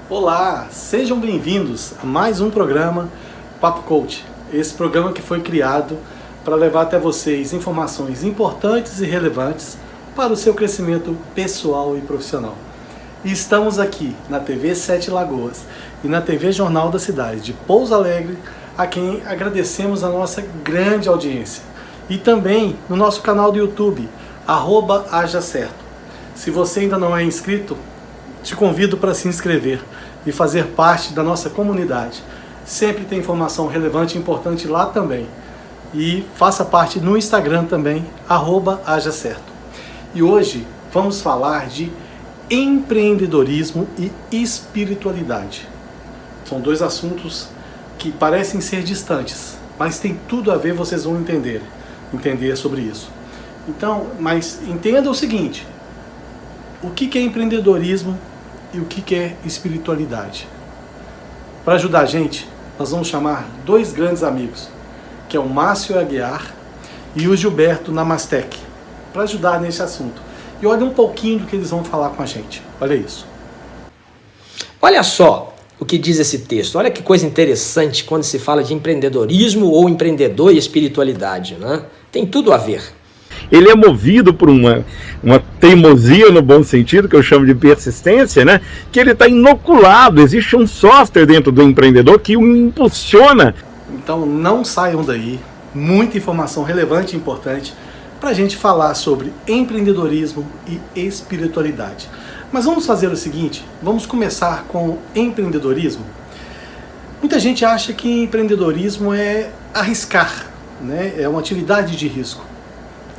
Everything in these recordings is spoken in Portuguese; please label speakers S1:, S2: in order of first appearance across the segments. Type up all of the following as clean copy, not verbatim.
S1: Olá, sejam bem-vindos a mais um programa Papo Coach. Esse programa que foi criado para levar até vocês informações importantes e relevantes para o seu crescimento pessoal e profissional. E estamos aqui na TV Sete Lagoas e na TV Jornal da Cidade de Pouso Alegre, a quem agradecemos a nossa grande audiência. E também no nosso canal do YouTube, @hajacerto. Se você ainda não é inscrito, te convido para se inscrever e fazer parte da nossa comunidade. Sempre tem informação relevante e importante lá também. E faça parte no Instagram também, @hajacerto. E hoje vamos falar de empreendedorismo e espiritualidade. São dois assuntos que parecem ser distantes, mas tem tudo a ver, vocês vão entender sobre isso. Então, mas entenda o seguinte: o que é empreendedorismo e o que é espiritualidade? Para ajudar a gente, nós vamos chamar dois grandes amigos, que é o Márcio Aguiar e o Gilberto Namastec, para ajudar nesse assunto. E olha um pouquinho do que eles vão falar com a gente. Olha isso.
S2: Olha só o que diz esse texto. Olha que coisa interessante quando se fala de empreendedorismo ou empreendedor e espiritualidade, né? Tem tudo a ver.
S3: Ele é movido por uma teimosia, no bom sentido, que eu chamo de persistência, né? Que ele está inoculado. Existe um software dentro do empreendedor que o impulsiona.
S1: Então não saiam daí, muita informação relevante e importante para a gente falar sobre empreendedorismo e espiritualidade. Mas vamos fazer o seguinte, vamos começar com empreendedorismo. Muita gente acha que empreendedorismo é arriscar, né? É uma atividade de risco.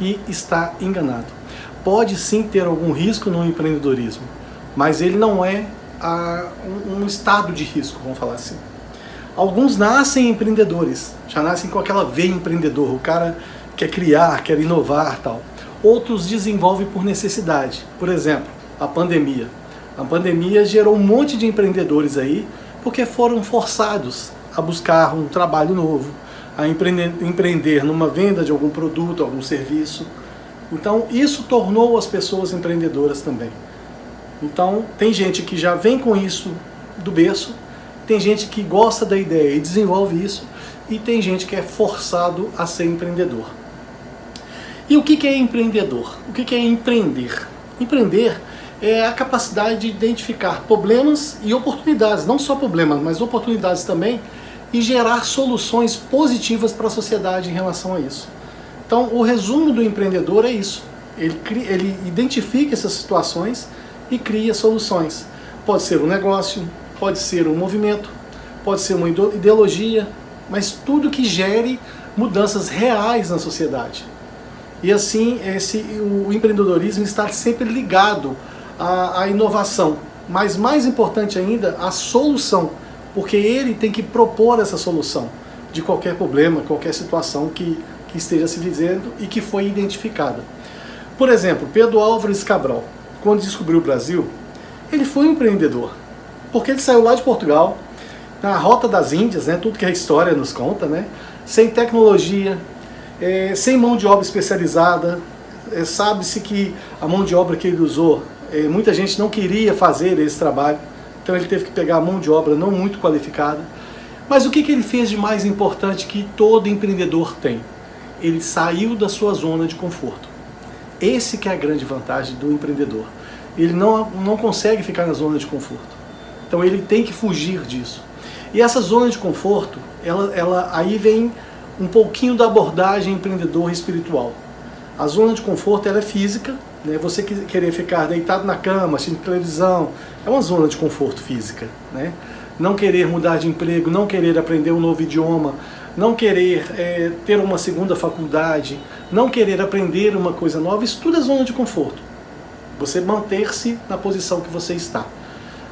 S1: E está enganado. Pode sim ter algum risco no empreendedorismo, mas ele não é um estado de risco, vamos falar assim. Alguns nascem empreendedores, já nascem com aquela veia empreendedor, o cara quer criar, quer inovar, tal. Outros desenvolvem por necessidade. Por exemplo, a pandemia. A pandemia gerou um monte de empreendedores aí, porque foram forçados a buscar um trabalho novo, a empreender numa venda de algum produto, algum serviço. Então, isso tornou as pessoas empreendedoras também. Então, tem gente que já vem com isso do berço, tem gente que gosta da ideia e desenvolve isso, e tem gente que é forçado a ser empreendedor. E o que é empreendedor? O que é empreender? Empreender é a capacidade de identificar problemas e oportunidades, não só problemas, mas oportunidades também, e gerar soluções positivas para a sociedade em relação a isso. Então, o resumo do empreendedor é isso. Ele identifica essas situações e cria soluções. Pode ser um negócio, pode ser um movimento, pode ser uma ideologia, mas tudo que gere mudanças reais na sociedade. E assim, o empreendedorismo está sempre ligado à inovação, mas mais importante ainda, à solução, porque ele tem que propor essa solução de qualquer problema, qualquer situação que esteja se vivendo e que foi identificada. Por exemplo, Pedro Álvares Cabral, quando descobriu o Brasil, ele foi um empreendedor, porque ele saiu lá de Portugal, na Rota das Índias, né, tudo que a história nos conta, né, sem tecnologia, sem mão de obra especializada. Sabe-se que a mão de obra que ele usou, muita gente não queria fazer esse trabalho, então ele teve que pegar a mão de obra não muito qualificada. Mas o que ele fez de mais importante que todo empreendedor tem? Ele saiu da sua zona de conforto. Esse que é a grande vantagem do empreendedor. Ele não consegue ficar na zona de conforto. Então ele tem que fugir disso. E essa zona de conforto, aí vem um pouquinho da abordagem empreendedor espiritual. A zona de conforto ela é física, né? Você querer ficar deitado na cama, assistindo televisão, é uma zona de conforto física, né? Não querer mudar de emprego, não querer aprender um novo idioma, não querer ter uma segunda faculdade, não querer aprender uma coisa nova, isso tudo é zona de conforto. Você manter-se na posição que você está.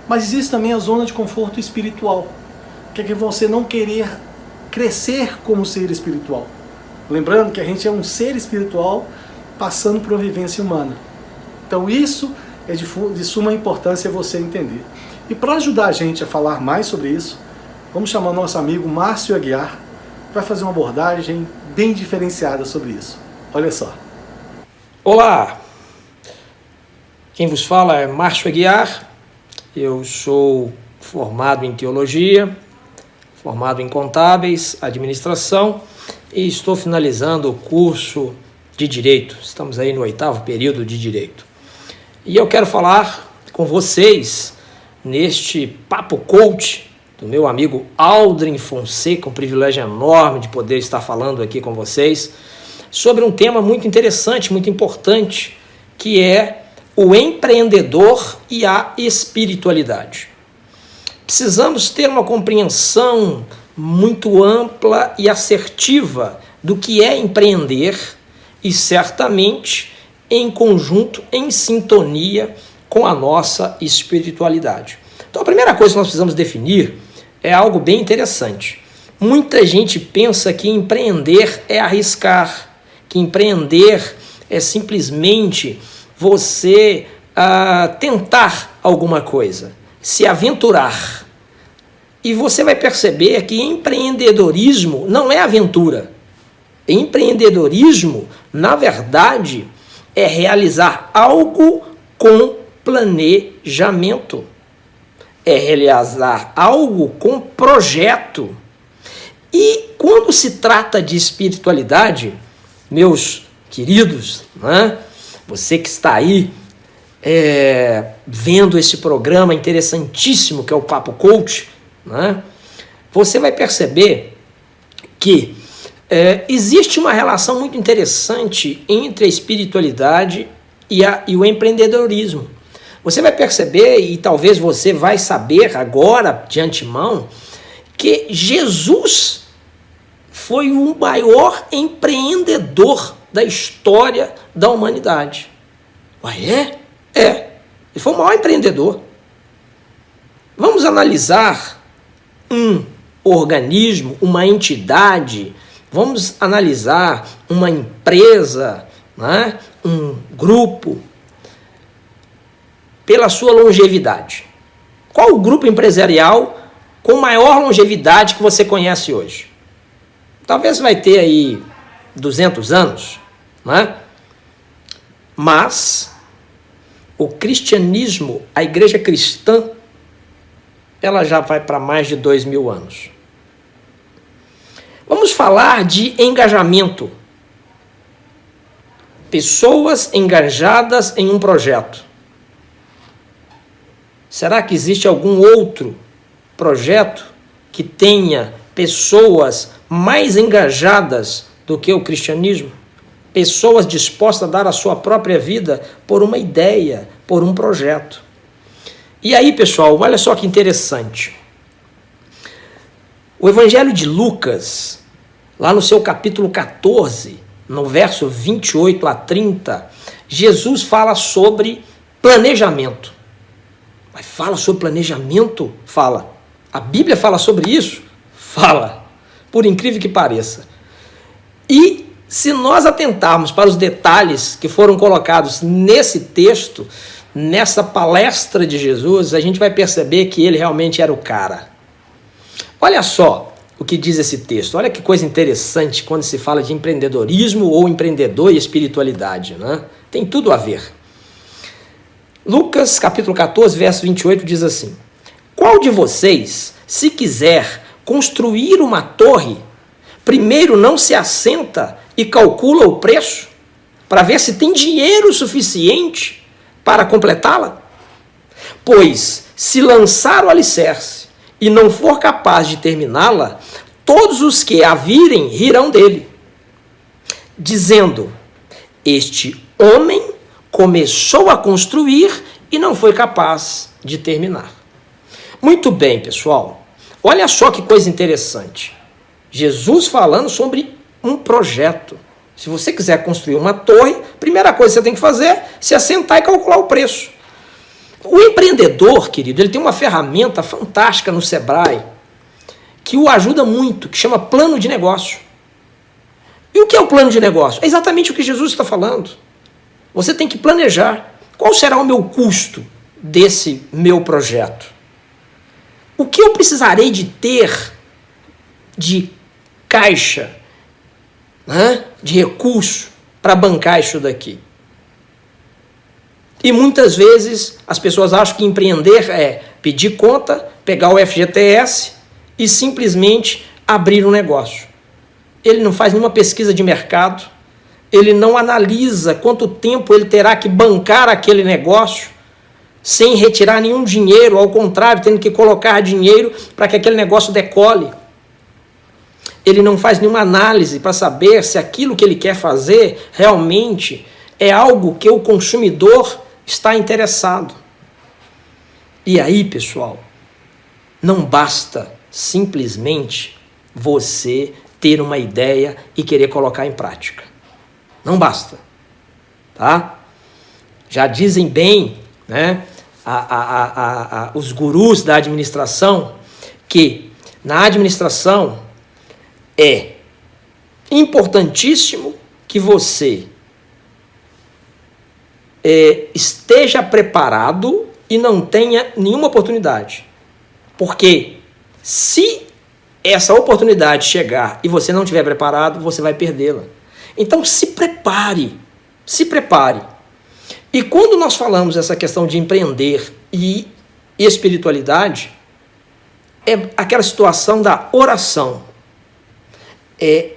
S1: Mas existe também a zona de conforto espiritual, que é você não querer crescer como ser espiritual. Lembrando que a gente é um ser espiritual passando por uma vivência humana. Então isso é de suma importância você entender. E para ajudar a gente a falar mais sobre isso, vamos chamar nosso amigo Márcio Aguiar, que vai fazer uma abordagem bem diferenciada sobre isso. Olha só.
S2: Olá! Quem vos fala é Márcio Aguiar. Eu sou formado em teologia, formado em contábeis, administração e estou finalizando o curso de Direito. Estamos aí no 8º período de Direito. E eu quero falar com vocês neste Papo Coach do meu amigo Aldrin Fonseca, um privilégio enorme de poder estar falando aqui com vocês sobre um tema muito interessante, muito importante, que é o empreendedor e a espiritualidade. Precisamos ter uma compreensão muito ampla e assertiva do que é empreender e certamente em conjunto, em sintonia com a nossa espiritualidade. Então a primeira coisa que nós precisamos definir é algo bem interessante. Muita gente pensa que empreender é arriscar, que empreender é simplesmente você tentar alguma coisa, se aventurar. E você vai perceber que empreendedorismo não é aventura. Empreendedorismo, na verdade, é realizar algo com planejamento. É realizar algo com projeto. E quando se trata de espiritualidade, meus queridos, né? Você que está aí vendo esse programa interessantíssimo que é o Papo Coach, né? Você vai perceber que existe uma relação muito interessante entre a espiritualidade e o empreendedorismo. Você vai perceber, e talvez você vai saber agora, de antemão, que Jesus foi o maior empreendedor da história da humanidade. É? Ele foi o maior empreendedor. Vamos analisar um organismo, uma entidade, vamos analisar uma empresa, né? Um grupo, pela sua longevidade. Qual o grupo empresarial com maior longevidade que você conhece hoje? Talvez vai ter aí 200 anos, né? Mas o cristianismo, a igreja cristã, ela já vai para mais de 2000 anos. Vamos falar de engajamento. Pessoas engajadas em um projeto. Será que existe algum outro projeto que tenha pessoas mais engajadas do que o cristianismo? Pessoas dispostas a dar a sua própria vida por uma ideia, por um projeto. E aí, pessoal, olha só que interessante. O Evangelho de Lucas, lá no seu capítulo 14, no verso 28 a 30, Jesus fala sobre planejamento. Mas fala sobre planejamento? Fala. A Bíblia fala sobre isso? Fala. Por incrível que pareça. E se nós atentarmos para os detalhes que foram colocados nesse texto, nessa palestra de Jesus, a gente vai perceber que ele realmente era o cara. Olha só o que diz esse texto. Olha que coisa interessante quando se fala de empreendedorismo ou empreendedor e espiritualidade, né? Tem tudo a ver. Lucas, capítulo 14, verso 28, diz assim: qual de vocês, se quiser construir uma torre, primeiro não se assenta e calcula o preço para ver se tem dinheiro suficiente para completá-la? Pois, se lançar o alicerce e não for capaz de terminá-la, todos os que a virem rirão dele, dizendo: este homem começou a construir e não foi capaz de terminar. Muito bem, pessoal. Olha só que coisa interessante. Jesus falando sobre um projeto. Se você quiser construir uma torre, a primeira coisa que você tem que fazer é se assentar e calcular o preço. O empreendedor, querido, ele tem uma ferramenta fantástica no Sebrae que o ajuda muito, que chama plano de negócio. E o que é o plano de negócio? É exatamente o que Jesus está falando. Você tem que planejar. Qual será o meu custo desse meu projeto? O que eu precisarei de ter de caixa, né, de recurso para bancar isso daqui? E muitas vezes as pessoas acham que empreender é pedir conta, pegar o FGTS e simplesmente abrir um negócio. Ele não faz nenhuma pesquisa de mercado, ele não analisa quanto tempo ele terá que bancar aquele negócio sem retirar nenhum dinheiro, ao contrário, tendo que colocar dinheiro para que aquele negócio decole. Ele não faz nenhuma análise para saber se aquilo que ele quer fazer realmente é algo que o consumidor está interessado. E aí, pessoal, não basta simplesmente você ter uma ideia e querer colocar em prática. Não basta, tá? Já dizem bem, né, os gurus da administração, que na administração é importantíssimo que você esteja preparado e não tenha nenhuma oportunidade. Porque se essa oportunidade chegar e você não estiver preparado, você vai perdê-la. Então se prepare, se prepare. E quando nós falamos essa questão de empreender e espiritualidade, é aquela situação da oração. É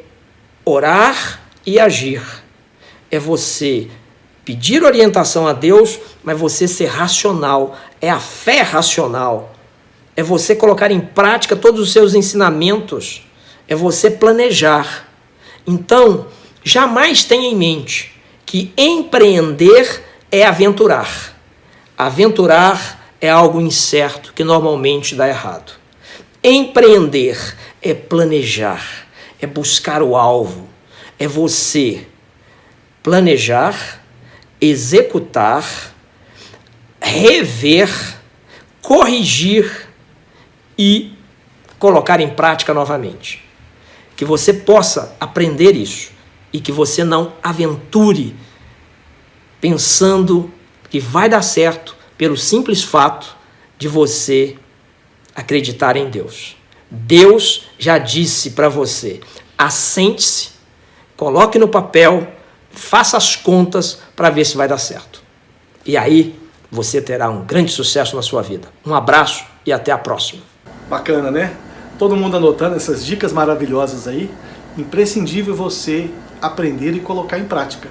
S2: orar e agir. É você pedir orientação a Deus, mas você ser racional. É a fé racional. É você colocar em prática todos os seus ensinamentos. É você planejar. Então, jamais tenha em mente que empreender é aventurar. Aventurar é algo incerto que normalmente dá errado. Empreender é planejar, é buscar o alvo, é você planejar, executar, rever, corrigir e colocar em prática novamente. Que você possa aprender isso e que você não aventure pensando que vai dar certo pelo simples fato de você acreditar em Deus. Deus já disse para você, assente-se, coloque no papel, faça as contas para ver se vai dar certo. E aí você terá um grande sucesso na sua vida. Um abraço e até a próxima.
S1: Bacana, né? Todo mundo anotando essas dicas maravilhosas aí. Imprescindível você aprender e colocar em prática.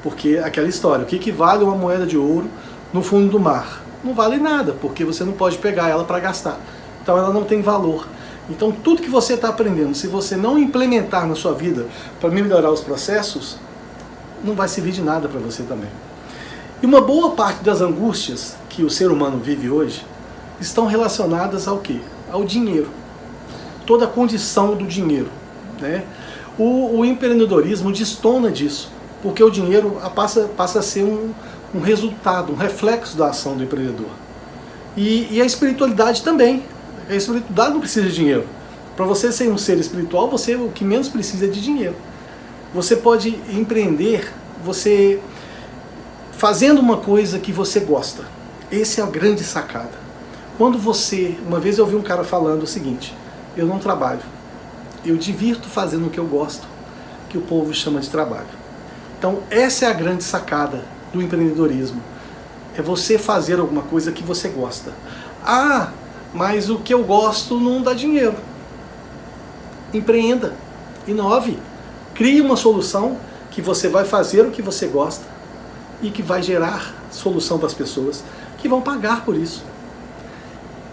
S1: Porque aquela história, o que vale uma moeda de ouro no fundo do mar? Não vale nada, porque você não pode pegar ela para gastar. Então ela não tem valor. Então tudo que você está aprendendo, se você não implementar na sua vida para melhorar os processos, não vai servir de nada para você também. E uma boa parte das angústias que o ser humano vive hoje estão relacionadas ao quê? Ao dinheiro. Toda a condição do dinheiro, né? O empreendedorismo destona disso, porque o dinheiro passa a ser um resultado, um reflexo da ação do empreendedor. E a espiritualidade também. A espiritualidade não precisa de dinheiro. Para você ser um ser espiritual, o que menos precisa é de dinheiro. Você pode empreender, você fazendo uma coisa que você gosta. Essa é a grande sacada. Uma vez eu ouvi um cara falando o seguinte: eu não trabalho, eu divirto fazendo o que eu gosto, que o povo chama de trabalho. Então essa é a grande sacada do empreendedorismo. É você fazer alguma coisa que você gosta. Ah, mas o que eu gosto não dá dinheiro. Empreenda, inove, crie uma solução que você vai fazer o que você gosta e que vai gerar solução para as pessoas que vão pagar por isso.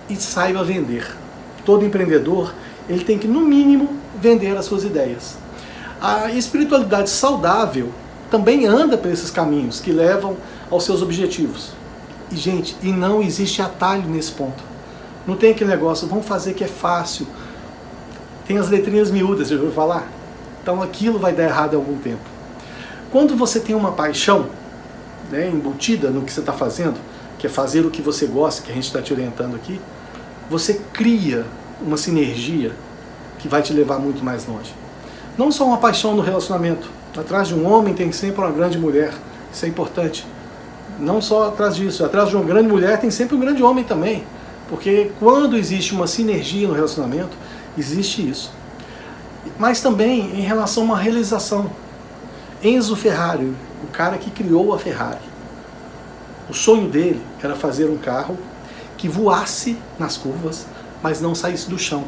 S1: E saiba vender. Todo empreendedor, ele tem que, no mínimo, vender as suas ideias. A espiritualidade saudável também anda por esses caminhos que levam aos seus objetivos. E, gente, não existe atalho nesse ponto. Não tem aquele negócio, vamos fazer que é fácil. Tem as letrinhas miúdas, já ouviu falar? Então aquilo vai dar errado em algum tempo. Quando você tem uma paixão, né, embutida no que você está fazendo, que é fazer o que você gosta, que a gente está te orientando aqui, você cria uma sinergia que vai te levar muito mais longe. Não só uma paixão no relacionamento. Atrás de um homem tem sempre uma grande mulher. Isso é importante. Não só atrás disso. Atrás de uma grande mulher tem sempre um grande homem também. Porque quando existe uma sinergia no relacionamento, existe isso. Mas também em relação a uma realização. Enzo Ferrari, o cara que criou a Ferrari, o sonho dele era fazer um carro que voasse nas curvas, mas não saísse do chão.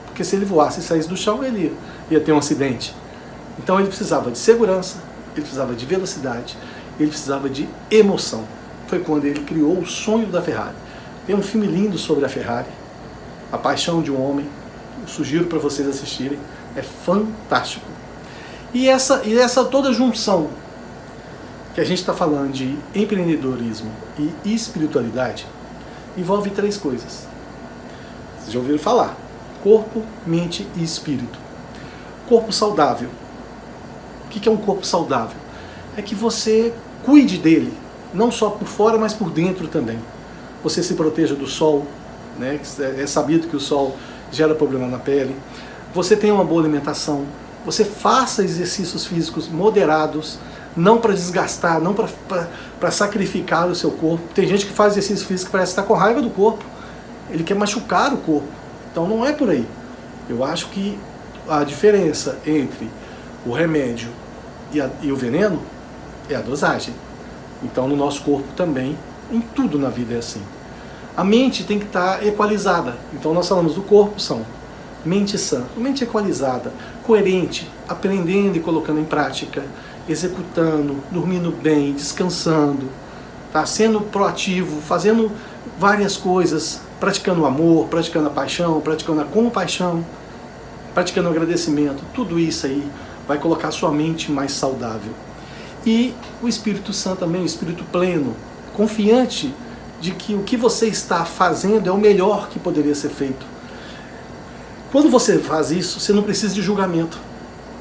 S1: Porque se ele voasse e saísse do chão, ele ia ter um acidente. Então ele precisava de segurança, ele precisava de velocidade, ele precisava de emoção. Foi quando ele criou o sonho da Ferrari. Tem um filme lindo sobre a Ferrari, A Paixão de um Homem. Eu sugiro para vocês assistirem. É fantástico. E essa toda junção que a gente está falando de empreendedorismo e espiritualidade envolve 3 coisas. Vocês já ouviram falar? Corpo, mente e espírito. Corpo saudável. O que é um corpo saudável? É que você cuide dele, não só por fora, mas por dentro também. Você se proteja do sol, né? É sabido que o sol gera problema na pele. Você tenha uma boa alimentação. Você faça exercícios físicos moderados, não para desgastar, não para sacrificar o seu corpo. Tem gente que faz exercício físico que parece estar com raiva do corpo. Ele quer machucar o corpo. Então não é por aí. Eu acho que a diferença entre o remédio e o veneno é a dosagem. Então no nosso corpo também, em tudo na vida é assim. A mente tem que estar equalizada. Então nós falamos do corpo são mente sã, mente equalizada, coerente, aprendendo e colocando em prática, executando, dormindo bem, descansando, tá? Sendo proativo, fazendo várias coisas, praticando o amor, praticando a paixão, praticando a compaixão, praticando o agradecimento. Tudo isso aí vai colocar a sua mente mais saudável. E o Espírito Santo também, o Espírito pleno, confiante de que o que você está fazendo é o melhor que poderia ser feito. Quando você faz isso, você não precisa de julgamento.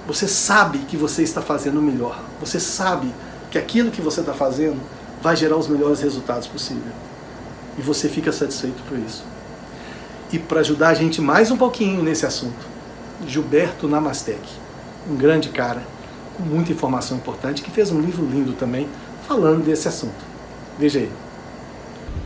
S1: Você sabe que você está fazendo o melhor. Você sabe que aquilo que você está fazendo vai gerar os melhores resultados possíveis. E você fica satisfeito por isso. E para ajudar a gente mais um pouquinho nesse assunto, Gilberto Namastec, um grande cara, com muita informação importante, que fez um livro lindo também, falando desse assunto. Veja aí.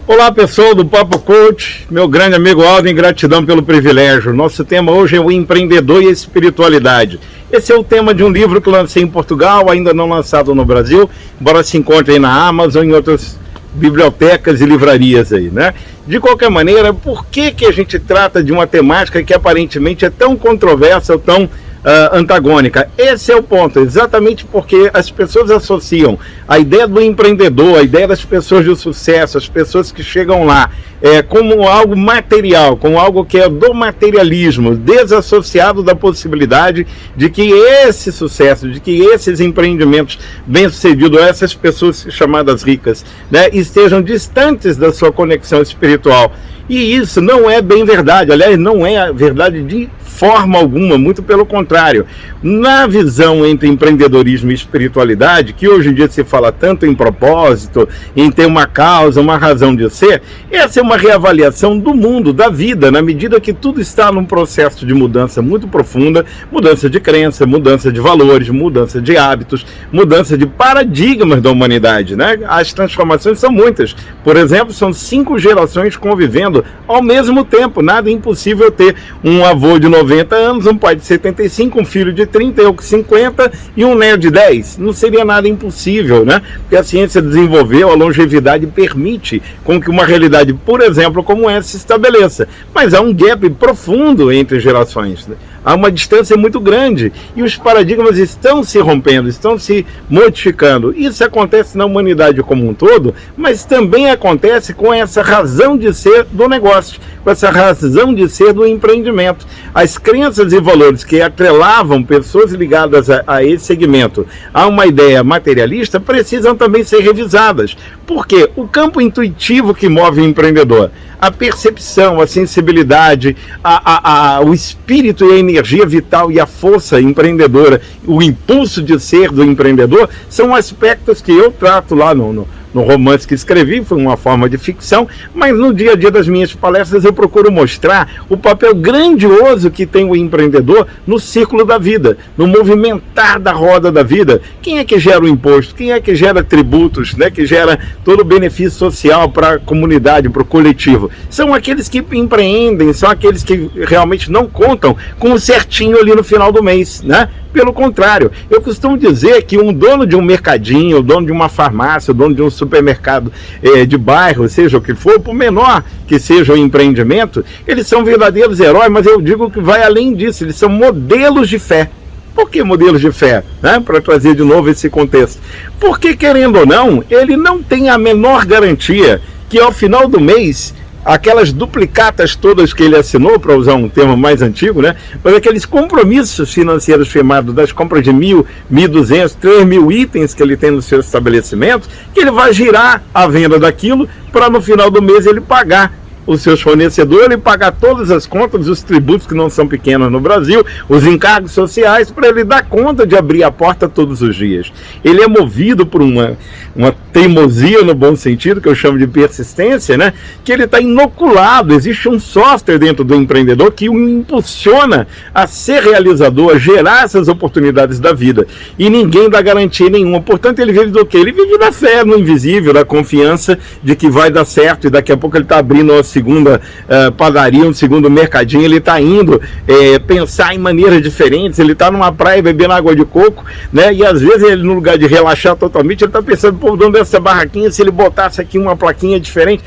S3: Olá pessoal do Papo Coach, meu grande amigo Alden, gratidão pelo privilégio. Nosso tema hoje é o empreendedor e a espiritualidade. Esse é o tema de um livro que lancei em Portugal, ainda não lançado no Brasil, embora se encontre aí na Amazon e em outras bibliotecas e livrarias aí, né? De qualquer maneira, por que a gente trata de uma temática que aparentemente é tão controversa ou tão antagônica? Esse é o ponto, exatamente porque as pessoas associam a ideia do empreendedor, a ideia das pessoas de sucesso, as pessoas que chegam lá, como algo material, como algo que é do materialismo, desassociado da possibilidade de que esse sucesso, de que esses empreendimentos bem-sucedidos, essas pessoas chamadas ricas, né, estejam distantes da sua conexão espiritual. E isso não é bem verdade, aliás, não é a verdade de forma alguma, muito pelo contrário. Na visão entre empreendedorismo e espiritualidade, que hoje em dia se fala tanto em propósito, em ter uma causa, uma razão de ser, essa é uma reavaliação do mundo, da vida, na medida que tudo está num processo de mudança muito profunda, mudança de crença, mudança de valores, mudança de hábitos, mudança de paradigmas da humanidade, né? As transformações são muitas. Por exemplo, são 5 gerações convivendo ao mesmo tempo. Nada é impossível ter um avô de 90 anos, um pai de 75, um filho de 30, eu com 50 e um neto de 10. Não seria nada impossível, né? Porque a ciência desenvolveu, a longevidade permite com que uma realidade, por exemplo, como essa se estabeleça. Mas há um gap profundo entre gerações, né? Há uma distância muito grande e os paradigmas estão se rompendo, estão se modificando. Isso acontece na humanidade como um todo, mas também acontece com essa razão de ser do negócio, com essa razão de ser do empreendimento. As crenças e valores que atrelavam pessoas ligadas a esse segmento a uma ideia materialista precisam também ser revisadas. Por quê? O campo intuitivo que move o empreendedor, a percepção, a sensibilidade, o espírito e a energia vital e a força empreendedora, o impulso de ser do empreendedor, são aspectos que eu trato lá no no romance que escrevi, foi uma forma de ficção, mas no dia a dia das minhas palestras eu procuro mostrar o papel grandioso que tem o empreendedor no círculo da vida, no movimentar da roda da vida. Quem é que gera o imposto? Quem é que gera tributos, né? Que gera todo o benefício social para a comunidade, para o coletivo? São aqueles que empreendem, são aqueles que realmente não contam com o certinho ali no final do mês, né? Pelo contrário, eu costumo dizer que um dono de um mercadinho, o dono de uma farmácia, o dono de um supermercado de bairro, seja o que for, por menor que seja o empreendimento, eles são verdadeiros heróis, mas eu digo que vai além disso, eles são modelos de fé. Por que modelos de fé? Né? Para trazer de novo esse contexto. Porque, querendo ou não, ele não tem a menor garantia que ao final do mês aquelas duplicatas todas que ele assinou, para usar um termo mais antigo, né? Mas aqueles compromissos financeiros firmados das compras de 1.000, 1.200, 3.000 itens que ele tem no seu estabelecimento, que ele vai girar a venda daquilo para no final do mês ele pagar os seus fornecedores e pagar todas as contas, os tributos que não são pequenos no Brasil, os encargos sociais, para ele dar conta de abrir a porta todos os dias. Ele é movido por uma teimosia, no bom sentido, que eu chamo de persistência, né? Que ele está inoculado, existe um software dentro do empreendedor que o impulsiona a ser realizador, a gerar essas oportunidades da vida. E ninguém dá garantia nenhuma. Portanto, ele vive do quê? Ele vive da fé no invisível, da confiança de que vai dar certo, e daqui a pouco ele está abrindo uma segunda padaria, um segundo mercadinho, ele está indo pensar em maneiras diferentes, ele está numa praia bebendo água de coco, né? E às vezes ele, no lugar de relaxar totalmente, ele está pensando, pô, o dono dessa barraquinha, se ele botasse aqui uma plaquinha diferente.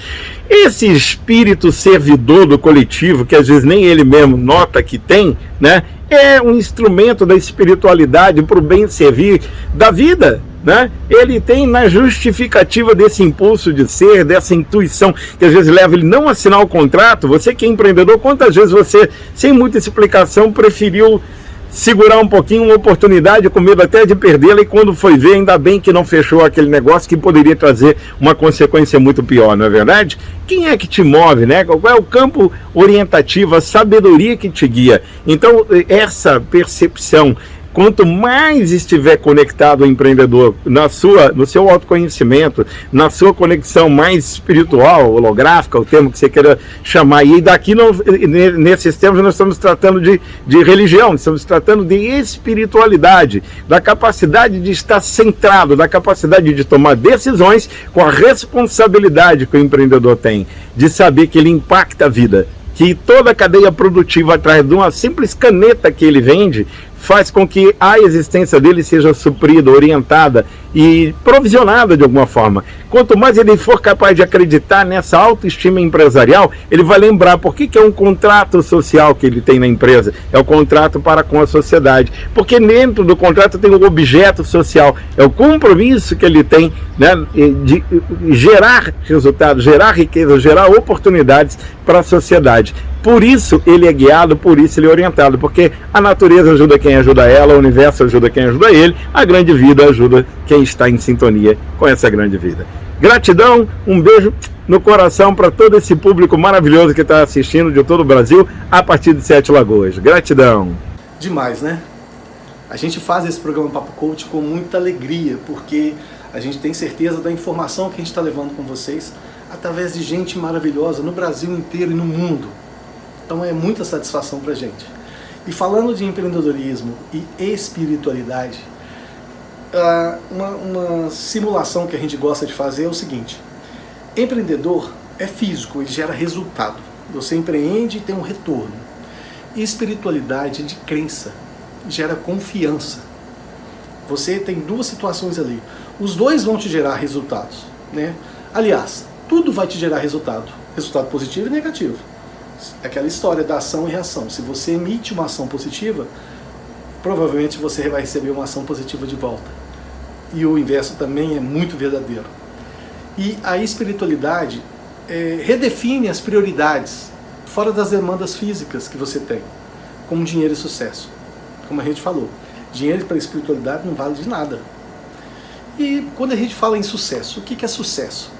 S3: Esse espírito servidor do coletivo, que às vezes nem ele mesmo nota que tem, né? É um instrumento da espiritualidade para o bem servir da vida, né? Ele tem na justificativa desse impulso de ser, dessa intuição que às vezes leva ele não a assinar o contrato. Você que é empreendedor, quantas vezes você, sem muita explicação, preferiu segurar um pouquinho uma oportunidade com medo até de perdê-la, e quando foi ver, ainda bem que não fechou aquele negócio que poderia trazer uma consequência muito pior, não é verdade? Quem é que te move, né? Qual é o campo orientativo, a sabedoria que te guia? Então, essa percepção, quanto mais estiver conectado o empreendedor no seu autoconhecimento, na sua conexão mais espiritual, holográfica, o termo que você queira chamar, e daqui nesses termos nós estamos tratando de religião, estamos tratando de espiritualidade, da capacidade de estar centrado, da capacidade de tomar decisões com a responsabilidade que o empreendedor tem, de saber que ele impacta a vida, que toda a cadeia produtiva atrás de uma simples caneta que ele vende faz com que a existência dele seja suprida, orientada e provisionada de alguma forma. Quanto mais ele for capaz de acreditar nessa autoestima empresarial, ele vai lembrar por que é um contrato social que ele tem na empresa. É o contrato para com a sociedade. Porque dentro do contrato tem o objeto social. É o compromisso que ele tem, né, de gerar resultados, gerar riqueza, gerar oportunidades para a sociedade. Por isso ele é guiado, por isso ele é orientado, porque a natureza ajuda quem ajuda ela, o universo ajuda quem ajuda ele, a grande vida ajuda quem está em sintonia com essa grande vida. Gratidão, um beijo no coração para todo esse público maravilhoso que está assistindo de todo o Brasil, a partir de 7 Lagoas. Gratidão.
S1: Demais, né? A gente faz esse programa Papo Coach com muita alegria, porque a gente tem certeza da informação que a gente está levando com vocês, através de gente maravilhosa no Brasil inteiro e no mundo. Então é muita satisfação pra gente. E falando de empreendedorismo e espiritualidade, uma simulação que a gente gosta de fazer é o seguinte: empreendedor é físico, ele gera resultado. Você empreende e tem um retorno. E espiritualidade é de crença, gera confiança. Você tem duas situações ali. Os dois vão te gerar resultados, né? Aliás, tudo vai te gerar resultado. Resultado positivo e negativo. Aquela história da ação e reação. Se você emite uma ação positiva, provavelmente você vai receber uma ação positiva de volta. E o inverso também é muito verdadeiro. E a espiritualidade redefine as prioridades fora das demandas físicas que você tem, como dinheiro e sucesso. Como a gente falou, dinheiro para a espiritualidade não vale de nada. E quando a gente fala em sucesso, o que é sucesso?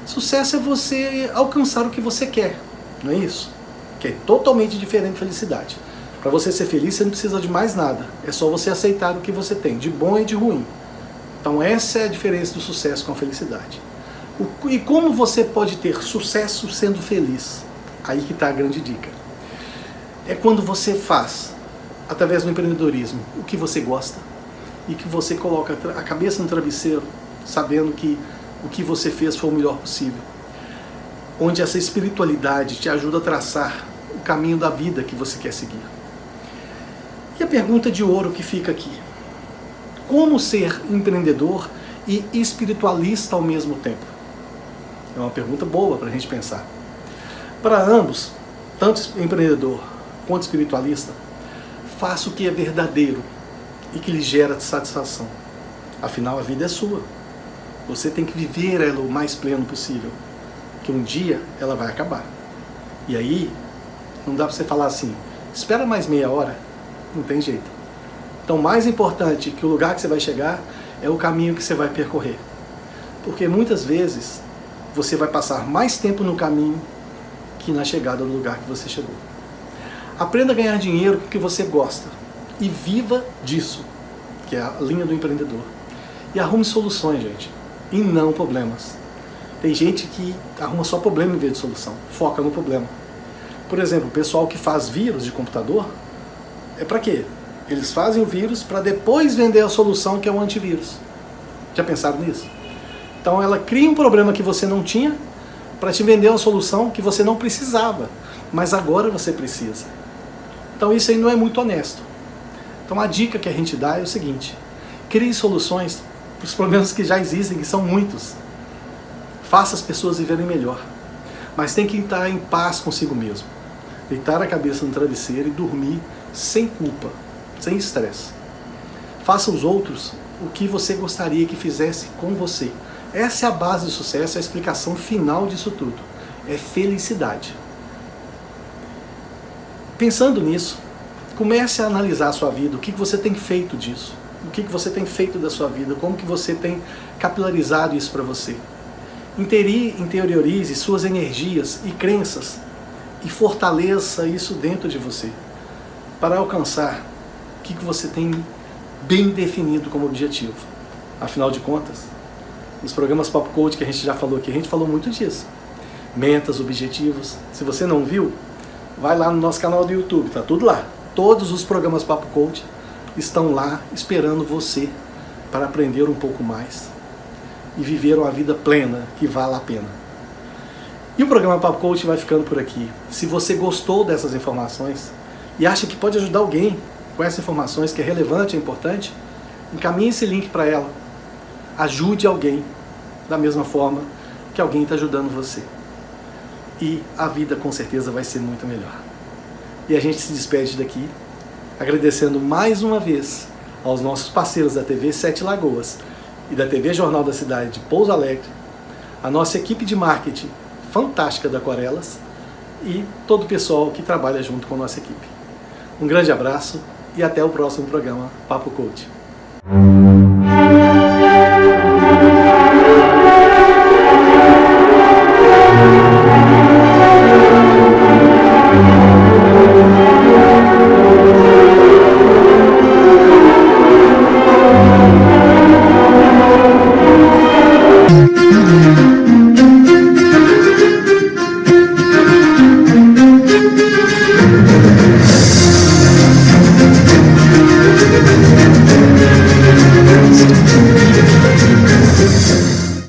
S1: Sucesso é você alcançar o que você quer. Não é isso? Que é totalmente diferente de felicidade. Para você ser feliz, você não precisa de mais nada. É só você aceitar o que você tem, de bom e de ruim. Então essa é a diferença do sucesso com a felicidade. E como você pode ter sucesso sendo feliz? Aí que está a grande dica. É quando você faz, através do empreendedorismo, o que você gosta e que você coloca a cabeça no travesseiro, sabendo que o que você fez foi o melhor possível. Onde essa espiritualidade te ajuda a traçar o caminho da vida que você quer seguir. E a pergunta de ouro que fica aqui: como ser empreendedor e espiritualista ao mesmo tempo? É uma pergunta boa para a gente pensar. Para ambos, tanto empreendedor quanto espiritualista, faça o que é verdadeiro e que lhe gera satisfação. Afinal, a vida é sua. Você tem que viver ela o mais pleno possível, que um dia ela vai acabar. E aí, não dá para você falar assim, espera mais meia hora. Não tem jeito. Então, mais importante que o lugar que você vai chegar é o caminho que você vai percorrer. Porque muitas vezes você vai passar mais tempo no caminho que na chegada do lugar que você chegou. Aprenda a ganhar dinheiro com o que você gosta e viva disso, que é a linha do empreendedor. E arrume soluções, gente, e não problemas. Tem gente que arruma só problema em vez de solução, foca no problema. Por exemplo, o pessoal que faz vírus de computador, é para quê? Eles fazem o vírus para depois vender a solução, que é o antivírus. Já pensaram nisso? Então ela cria um problema que você não tinha para te vender uma solução que você não precisava, mas agora você precisa. Então isso aí não é muito honesto. Então a dica que a gente dá é o seguinte: crie soluções para os problemas que já existem, que são muitos. Faça as pessoas viverem melhor. Mas tem que estar em paz consigo mesmo. Deitar a cabeça no travesseiro e dormir sem culpa, sem estresse. Faça aos outros o que você gostaria que fizesse com você. Essa é a base do sucesso, é a explicação final disso tudo. É felicidade. Pensando nisso, comece a analisar a sua vida, o que você tem feito disso, o que você tem feito da sua vida, como que você tem capilarizado isso para você. Interiorize suas energias e crenças e fortaleça isso dentro de você, para alcançar o que você tem bem definido como objetivo. Afinal de contas, nos programas Papo Coach que a gente já falou aqui, a gente falou muito disso. Metas, objetivos. Se você não viu, vai lá no nosso canal do YouTube, tá tudo lá. Todos os programas Papo Coach estão lá esperando você para aprender um pouco mais e viver uma vida plena que vale a pena. E o programa Papo Coach vai ficando por aqui. Se você gostou dessas informações e acha que pode ajudar alguém com essas informações, que é relevante, é importante, encaminhe esse link para ela. Ajude alguém da mesma forma que alguém está ajudando você. E a vida com certeza vai ser muito melhor. E a gente se despede daqui, agradecendo mais uma vez aos nossos parceiros da TV Sete Lagoas e da TV Jornal da Cidade de Pouso Alegre, a nossa equipe de marketing fantástica da Aquarelas e todo o pessoal que trabalha junto com a nossa equipe. Um grande abraço e até o próximo programa Papo Coach.